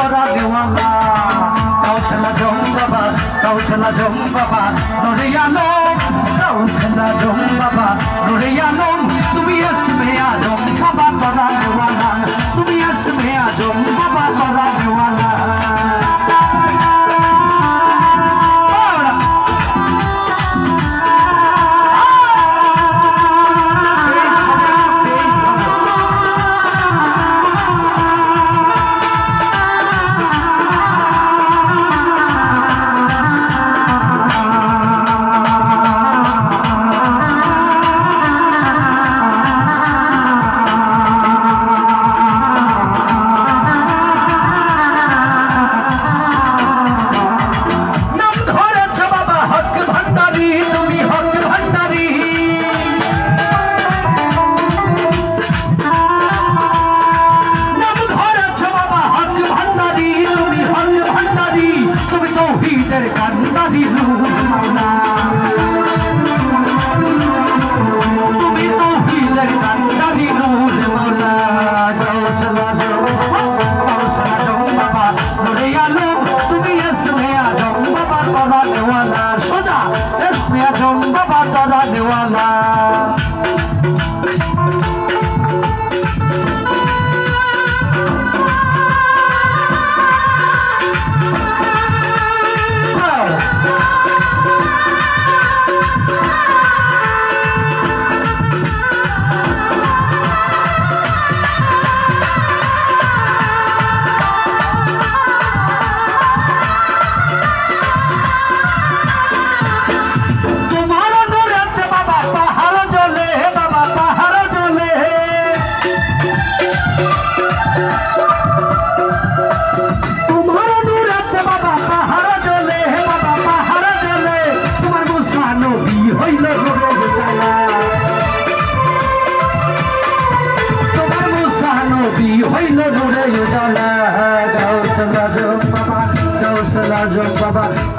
তোরা দেওয়ালা কাউসলা জম বাবা কাউসলা জম বাবা নুরে আলম কাউসলা জম বাবা নুরে আলম তুমি ইসমে আজম বাবা তোরা দেওয়ালা তুমি ইসমে আজম বাবা তোরা দেওয়ালা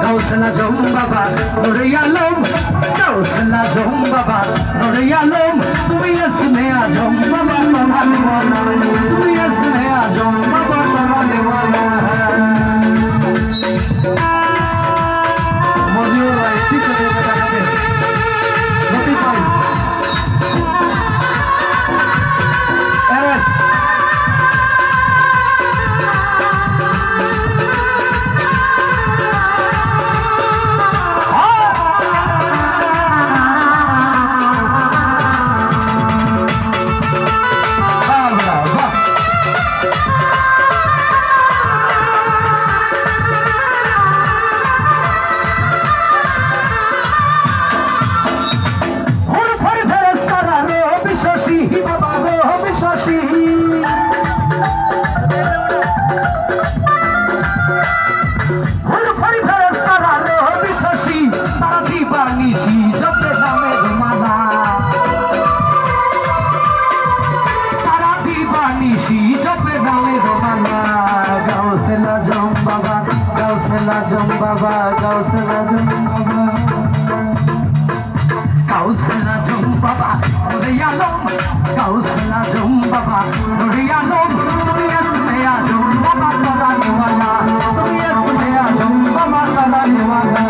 Gausala jom baba, nure alam. Gausala jom baba, nure alam. Tumi isme ajam baba torane wala. Tumi isme ajam baba torane wala. Modiur bhai, kisko debe takate? Latif bhai. Arrest. Gausala jom baba, nure alam. Gausala jom baba, nure alam. Tumi isme ajam baba torane wala. Tumi isme ajam baba torane wala.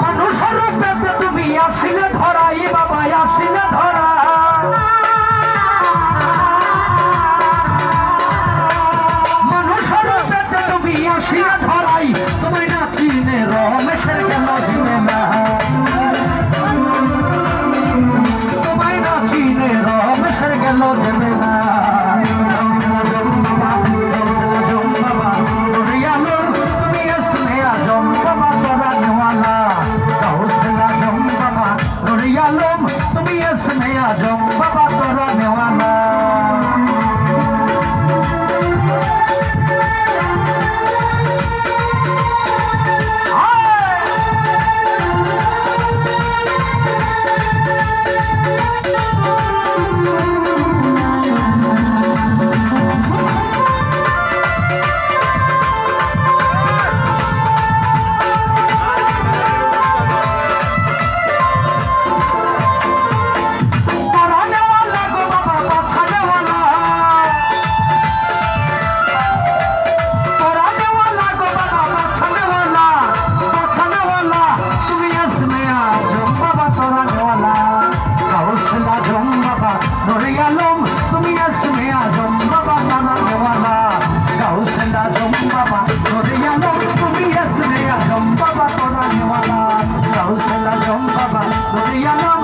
মানুষের পেটে তুমি আসিলে ধর আজম বাবা কোরআনওয়ালা, গাউসুল আজম বাবা নুরিয়ানো